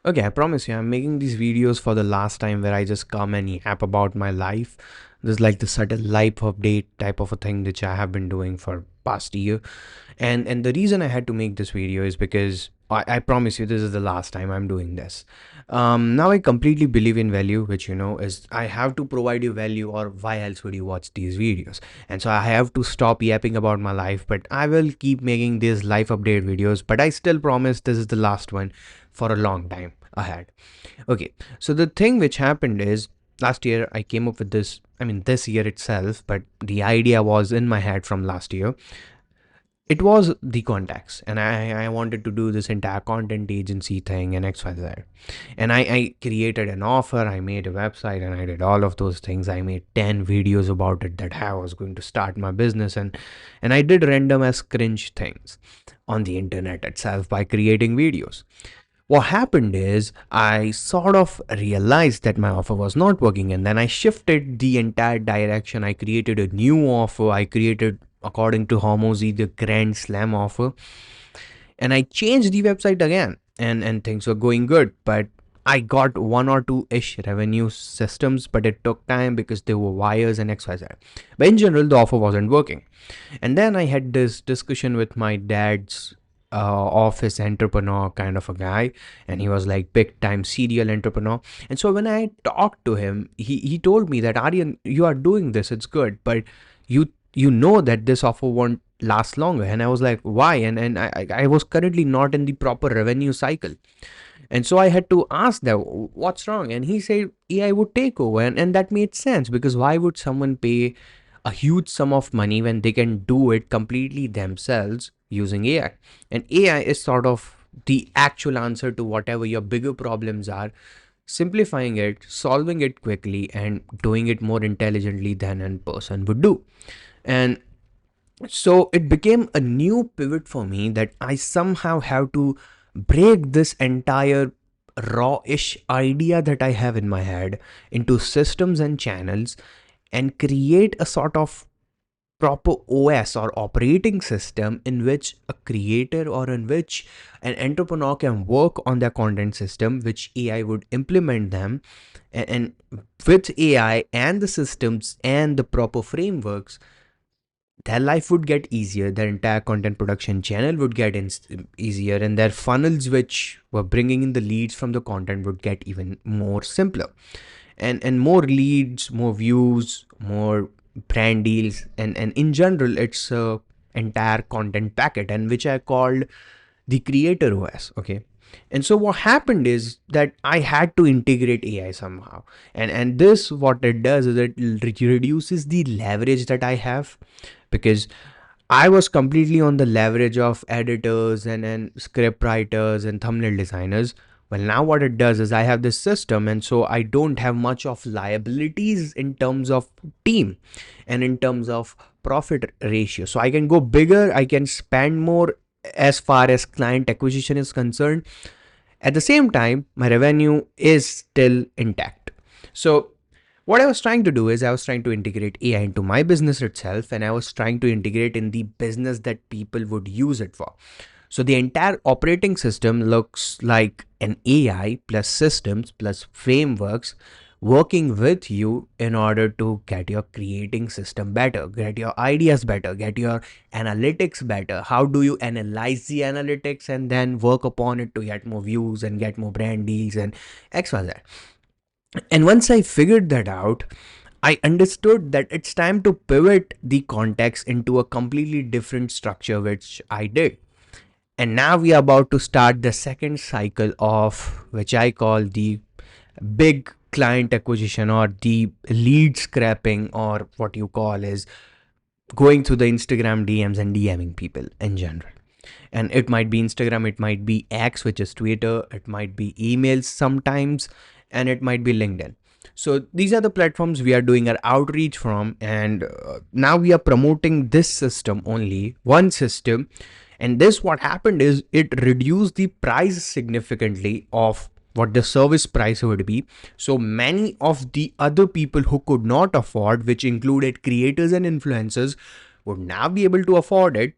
Okay, I promise you, I'm making these videos for the last time where I just come and yap about my life. This is like the subtle life update type of a thing which I have been doing for past year. And the reason I had to make this video is because I promise you this is the last time I'm doing this. Now I completely believe in value, which is I have to provide you value, or why else would you watch these videos? And so I have to stop yapping about my life, but I will keep making these life update videos. But I still promise this is the last one for a long time ahead. Okay, so the thing which happened is last year I came up with this. I mean, this year itself, but the idea was in my head from last year. It was the contacts, and I wanted to do this entire content agency thing and XYZ. And I created an offer, I made a website, and I did all of those things. I made 10 videos about it, that how I was going to start my business, and I did random as cringe things on the internet itself by creating videos. What happened is I sort of realized that my offer was not working, and then I shifted the entire direction. I created a new offer. I created, according to Hormozy, the Grand Slam offer, and I changed the website again, and things were going good. But I got one or two ish revenue systems, but it took time because there were wires and XYZ. But in general, the offer wasn't working. And then I had this discussion with my dad's office entrepreneur kind of a guy, and he was like big time serial entrepreneur. And so when I talked to him, he told me that, Aryan, you are doing this, it's good, but you know that this offer won't last longer. And I was like, why? And I was currently not in the proper revenue cycle. And so I had to ask that, what's wrong? And he said AI would take over. And that made sense, because why would someone pay a huge sum of money when they can do it completely themselves using AI? And AI is sort of the actual answer to whatever your bigger problems are, simplifying it, solving it quickly, and doing it more intelligently than a person would do. And so it became a new pivot for me, that I somehow have to break this entire raw-ish idea that I have in my head into systems and channels, and create a sort of proper OS or operating system in which a creator or in which an entrepreneur can work on their content system, which AI would implement them. And with AI and the systems and the proper frameworks, their life would get easier, their entire content production channel would get easier, and their funnels which were bringing in the leads from the content would get even more simpler. And more leads, more views, more brand deals, and in general it's a entire content packet, and which I called the creator OS. Okay. And so what happened is that I had to integrate AI somehow. And this, what it does is it reduces the leverage that I have, because I was completely on the leverage of editors and script writers and thumbnail designers. Well, now what it does is I have this system, and so I don't have much of liabilities in terms of team and in terms of profit ratio. So I can go bigger, I can spend more as far as client acquisition is concerned. At the same time, my revenue is still intact. So what I was trying to do is I was trying to integrate AI into my business itself, and I was trying to integrate in the business that people would use it for. So the entire operating system looks like an AI plus systems plus frameworks working with you in order to get your creating system better, get your ideas better, get your analytics better. How do you analyze the analytics and then work upon it to get more views and get more brand deals and XYZ? And once I figured that out, I understood that it's time to pivot the context into a completely different structure, which I did. And now we are about to start the second cycle of which I call the big client acquisition, or the lead scrapping, or what you call is going through the Instagram DMs and DMing people in general. And it might be Instagram, it might be X, which is Twitter, it might be emails sometimes, and it might be LinkedIn. So these are the platforms we are doing our outreach from, and now we are promoting this system, only one system. And this, what happened is it reduced the price significantly of what the service price would be. So many of the other people who could not afford, which included creators and influencers, would now be able to afford it.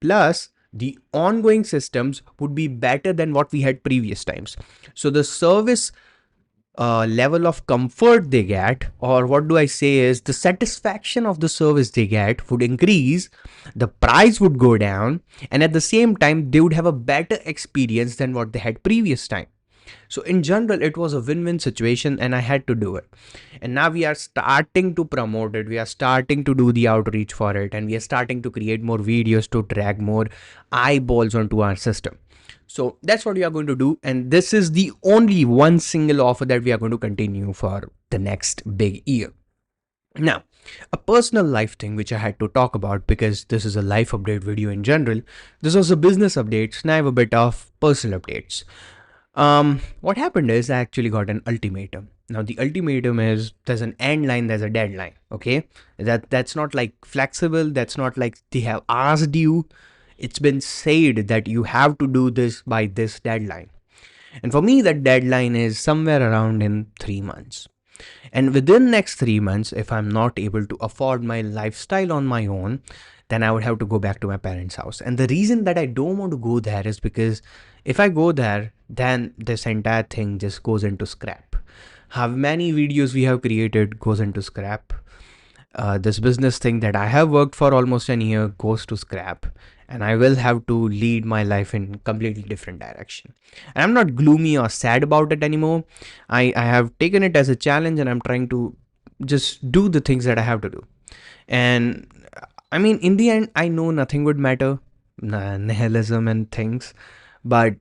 Plus, the ongoing systems would be better than what we had previous times. So the service level of comfort they get, or what do I say is the satisfaction of the service they get would increase, the price would go down, and at the same time, they would have a better experience than what they had previous time. So in general, it was a win-win situation and I had to do it. And now we are starting to promote it. We are starting to do the outreach for it, and we are starting to create more videos to drag more eyeballs onto our system. So that's what we are going to do. And this is the only one single offer that we are going to continue for the next big year. Now, a personal life thing which I had to talk about, because this is a life update video in general. This was a business update, and I have a bit of personal updates. What happened is I actually got an ultimatum. Now the ultimatum is there's an end line, there's a deadline. Okay, that's not like flexible. That's not like they have asked you. It's been said that you have to do this by this deadline. And for me, that deadline is somewhere around in 3 months. And within next 3 months, if I'm not able to afford my lifestyle on my own, then I would have to go back to my parents' house. And the reason that I don't want to go there is because if I go there, then this entire thing just goes into scrap. How many videos we have created goes into scrap. This business thing that I have worked for almost a year goes to scrap, and I will have to lead my life in completely different direction. And I'm not gloomy or sad about it anymore. I have taken it as a challenge, and I'm trying to just do the things that I have to do. And I mean, in the end, I know nothing would matter, nihilism and things, but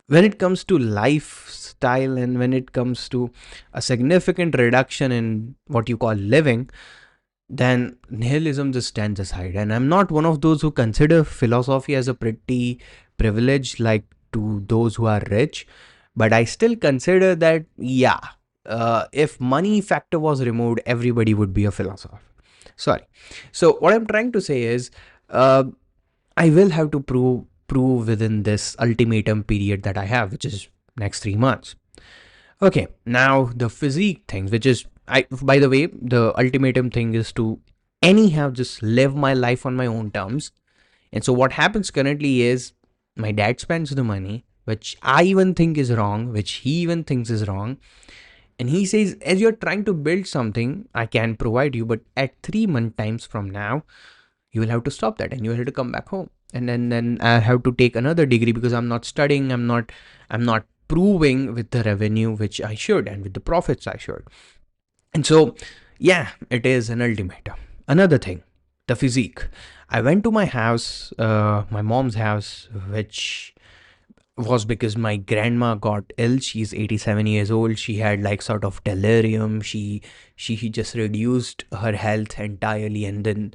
when it comes to lifestyle and when it comes to a significant reduction in what you call living, then nihilism just stands aside. And I'm not one of those who consider philosophy as a pretty privilege like to those who are rich, but I still consider that, yeah, if money factor was removed, everybody would be a philosopher. Sorry. So what I'm trying to say is, uh, I will have to prove within this ultimatum period that I have, which is next 3 months. Okay, now the physique things, which is I by the way, the ultimatum thing is to anyhow just live my life on my own terms. And so what happens currently is my dad spends the money, which I even think is wrong, which he even thinks is wrong. And he says, as you're trying to build something, I can provide you, but at 3 month times from now, you will have to stop that and you will have to come back home. And then I have to take another degree because I'm not studying, I'm not proving with the revenue which I should and with the profits I should. And so, yeah, it is an ultimatum. Another thing, the physique. I went to my house, my mom's house, which was because my grandma got ill. She's 87 years old. She had like sort of delirium. She just reduced her health entirely, and then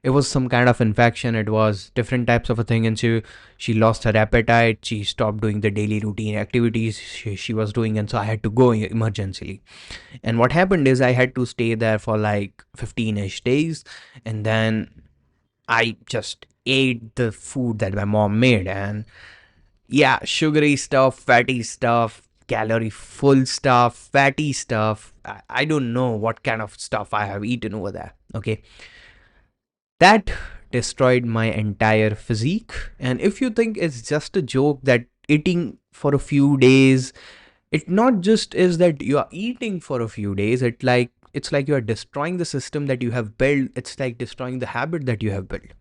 it was some kind of infection. It was different types of a thing, and she lost her appetite. She stopped doing the daily routine activities she was doing, and so I had to go emergency. And what happened is I had to stay there for like 15ish days, and then I just ate the food that my mom made. And yeah, sugary stuff, fatty stuff, calorie full stuff, fatty stuff. I don't know what kind of stuff I have eaten over there. Okay. That destroyed my entire physique. And if you think it's just a joke that eating for a few days, it not just is that you are eating for a few days, it's like you are destroying the system that you have built. It's like destroying the habit that you have built.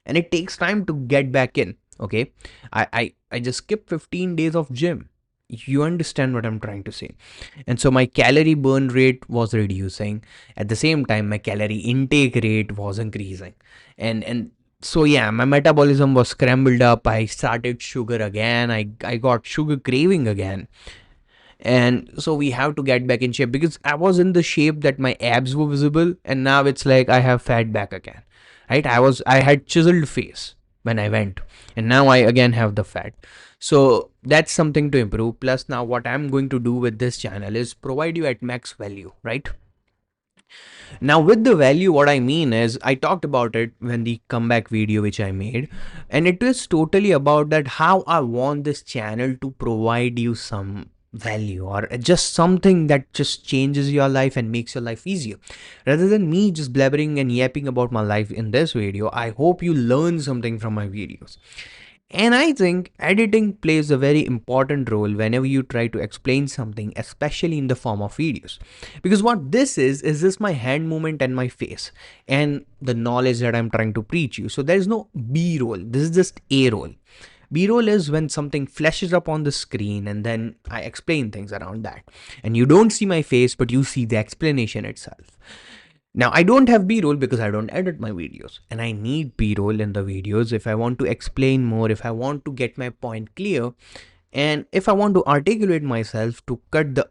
And it takes time to get back in. Okay. I just skipped 15 days of gym. You understand what I'm trying to say. And so my calorie burn rate was reducing. At the same time, my calorie intake rate was increasing. And so yeah, my metabolism was scrambled up. I started sugar again. I got sugar craving again. And so we have to get back in shape because I was in the shape that my abs were visible, and now it's like I have fat back again. Right? I had chiseled face when I went, and now I again have the fat. So that's something to improve. Plus now what I'm going to do with this channel is provide you at max value, right? Now with the value, what I mean is I talked about it when the comeback video which I made, and it was totally about that how I want this channel to provide you some value or just something that just changes your life and makes your life easier. Rather than me just blabbering and yapping about my life in this video, I hope you learn something from my videos. And I think editing plays a very important role whenever you try to explain something, especially in the form of videos. Because what this is this my hand movement and my face and the knowledge that I'm trying to preach you. So there's no B roll. This is just A roll. B roll is when something flashes up on the screen and then I explain things around that. And you don't see my face, but you see the explanation itself. Now, I don't have B-roll because I don't edit my videos, and I need B-roll in the videos if I want to explain more, if I want to get my point clear, and if I want to articulate myself to cut the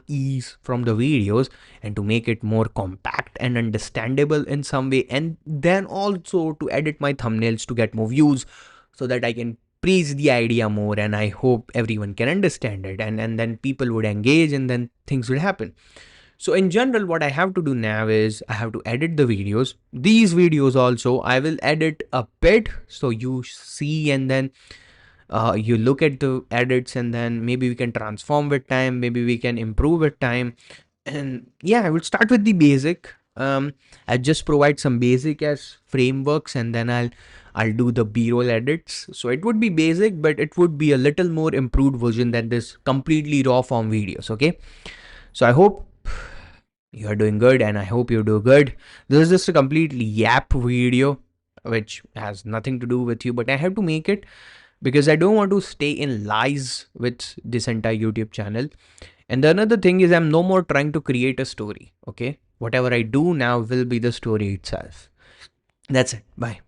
e's from the videos and to make it more compact and understandable in some way, and then also to edit my thumbnails to get more views so that I can preach the idea more, and I hope everyone can understand it, and then people would engage and then things will happen. So in general, what I have to do now is I have to edit the videos. These videos also, I will edit a bit so you see and then you look at the edits and then maybe we can transform with time, maybe we can improve with time. And yeah, I will start with the basic. I just provide some basic as frameworks and then I'll do the B-roll edits. So it would be basic, but it would be a little more improved version than this completely raw form videos. Okay. So I hope you are doing good and I hope you do good. This is just a completely yap video which has nothing to do with you, but I have to make it because I don't want to stay in lies with this entire YouTube channel. And the another thing is I'm no more trying to create a story. Okay. Whatever I do now will be the story itself. That's it. Bye.